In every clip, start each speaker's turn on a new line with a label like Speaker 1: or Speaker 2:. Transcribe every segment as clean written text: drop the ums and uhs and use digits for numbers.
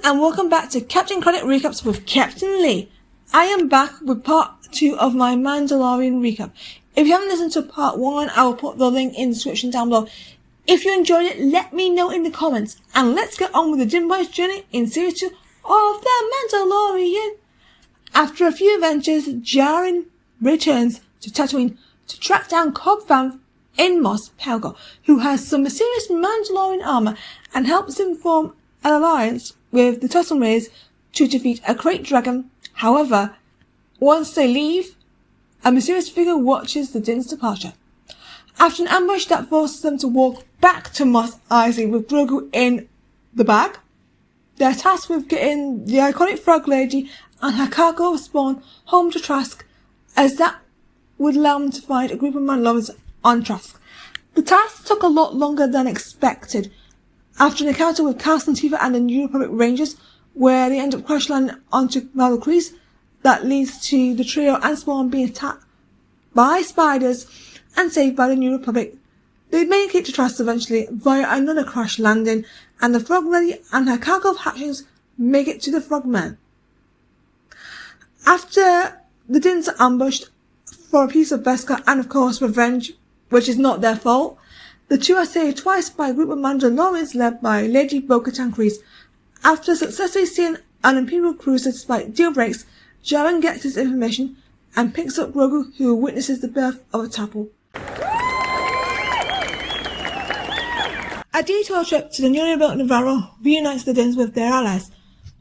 Speaker 1: and welcome back to Captain Craddock Recaps with Captain Leigh. I am back with part 2 of my Mandalorian recap. If you haven't listened to part 1, I will put the link in the description down below. If you enjoyed it, let me know in the comments, and let's get on with the Din Boy's journey in Series 2 of The Mandalorian. After a few adventures, Djarin returns to Tatooine to track down Cobb Vanth in Mos Pelgo, who has some mysterious Mandalorian armor and helps him form an alliance with the Tusken Raiders to defeat a great dragon. However, once they leave, a mysterious figure watches the Din's departure. After an ambush that forces them to walk back to Mos Eisley with Grogu in the bag, they're tasked with getting the iconic Frog Lady and her cargo of spawn home to Trask, as that would allow them to find a group of Mandalorians on Trask. The task took a lot longer than expected. After an encounter with Carson Tifa and the New Republic Rangers, where they end up crash landing onto Mallow Crease, that leads to the trio and Spawn being attacked by spiders and saved by the New Republic. They make it to Trask eventually via another crash landing, and the Frog Lady and her cargo of hatchlings make it to the Frogman. After the Dins are ambushed for a piece of Beskar and of course revenge, which is not their fault, the two are saved twice by a group of Mandalorians led by Lady Bo-Katan Kryze. After successfully seeing an Imperial cruiser despite deal breaks, Djarin gets his information and picks up Grogu, who witnesses the birth of a Tapple. A detour trip to the newly built Navarro reunites the Dins with their allies.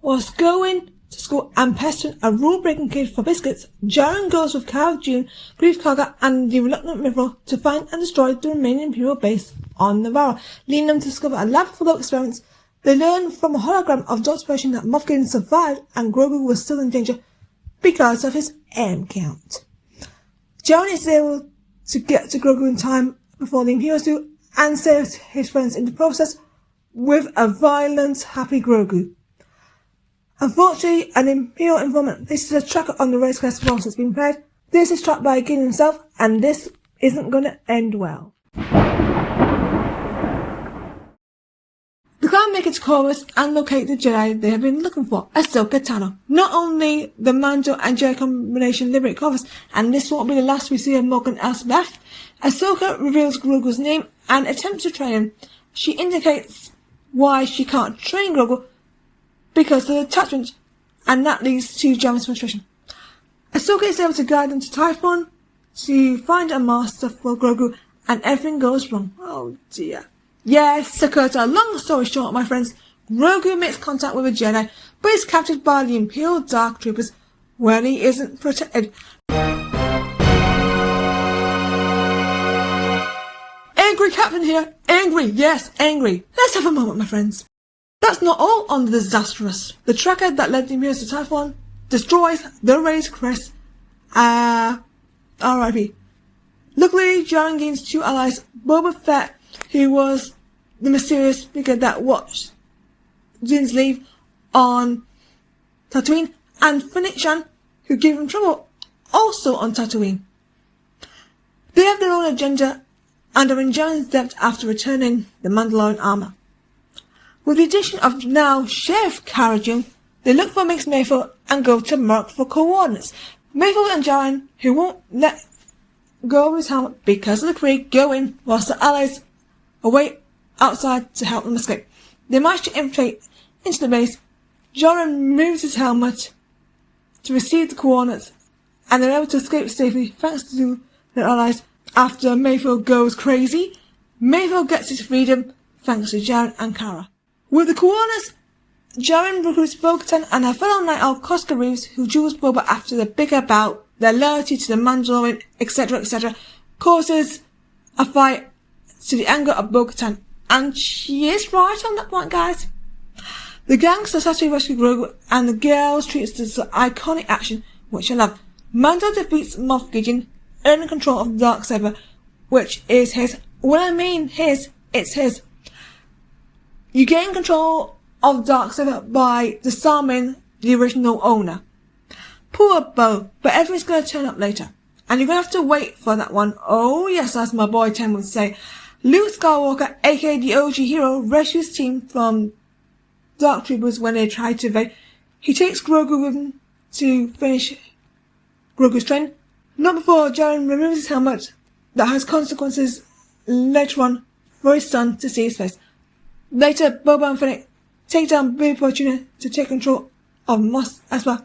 Speaker 1: Whilst going to school and pestering a rule-breaking kid for biscuits, Djarin goes with Cara Dune, Greef Karga and the reluctant Mithril to find and destroy the remaining Imperial base on Navarro, leading them to discover a lab full of experiments. They learn from a hologram of Dot's version that Moff Gideon survived and Grogu was still in danger because of his M count. Djarin is able to get to Grogu in time before the Imperials do and saves his friends in the process with a violent, happy Grogu. Unfortunately, an Imperial informant places a tracker on the racecraft once it's been prepared. This is tracked by Gideon himself, and this isn't gonna end well. The clan make it to Chorus and locate the Jedi they have been looking for, Ahsoka Tano. Not only the Mando and Jedi combination liberate Chorus, and this won't be the last we see of Morgan Elsbeth, Ahsoka reveals Grogu's name and attempts to train him. She indicates why she can't train Grogu, because of the attachment, and that leads to Djarin's frustration. Ahsoka is able to guide them to Typhon to find a master for Grogu, and everything goes wrong. Oh dear. Yes, Sakota, long story short, my friends, Grogu makes contact with a Jedi, but is captured by the Imperial Dark Troopers, where he isn't protected. Angry Captain here! Angry, yes, angry. Let's have a moment, my friends. That's not all on the disastrous. The tracker that led the Imperials to Typhon destroys the Ray's crest. R.I.P. Luckily, Djarin gains two allies, Boba Fett, who was the mysterious figure that watched Din's leave on Tatooine, and Fennec Shand, who gave him trouble, also on Tatooine. They have their own agenda and are in Djarin's debt after returning the Mandalorian armor. With the addition of now Sheriff Cara Dune, they look for Mix Mayfield and go to Merc for coordinates. Mayfield and Djarin, who won't let go of his helmet because of the Krieg, go in whilst the allies await outside to help them escape. They manage to infiltrate into the base. Djarin moves his helmet to receive the coordinates, and they're able to escape safely thanks to their allies. After Mayfield goes crazy, Mayfield gets his freedom thanks to Djarin and Cara. With the coordinates, Djarin recruits Bo-Katan and her fellow Night Owl Koska Reeves, who duels Boba after the bigger bout. Their loyalty to the Mandalorian, etc., causes a fight to the anger of Bo-Katan, and she is right on that point, guys. The gang successfully rescue Grogu, and the girls treat this as iconic action, which I love. Mando defeats Moff Gideon, earning control of the Darksaber, which is his. When I mean his, it's his. You gain control of Darksaber by disarming the original owner. Poor Bo, but everything's gonna turn up later. And you're gonna have to wait for that one. Oh yes, as my boy Tim would say. Luke Skywalker, aka the OG hero, rescues team from Dark Troopers when they try to evade. He takes Grogu with him to finish Grogu's training. Not before Jaren removes his helmet that has consequences later on for his son to see his face. Later, Boba and Fennec take down Baby Fortuna to take control of Mos Espa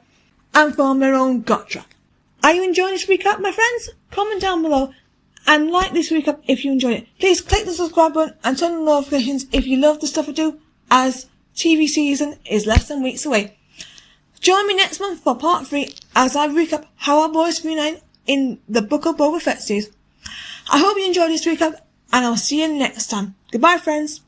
Speaker 1: and form their own Gotra. Are you enjoying this recap, my friends? Comment down below and like this recap if you enjoyed it. Please click the subscribe button and turn on notifications if you love the stuff I do, as TV season is less than weeks away. Join me next month for part 3 as I recap how our boys reunite in the Book of Boba Fett series. I hope you enjoyed this recap and I'll see you next time. Goodbye, friends.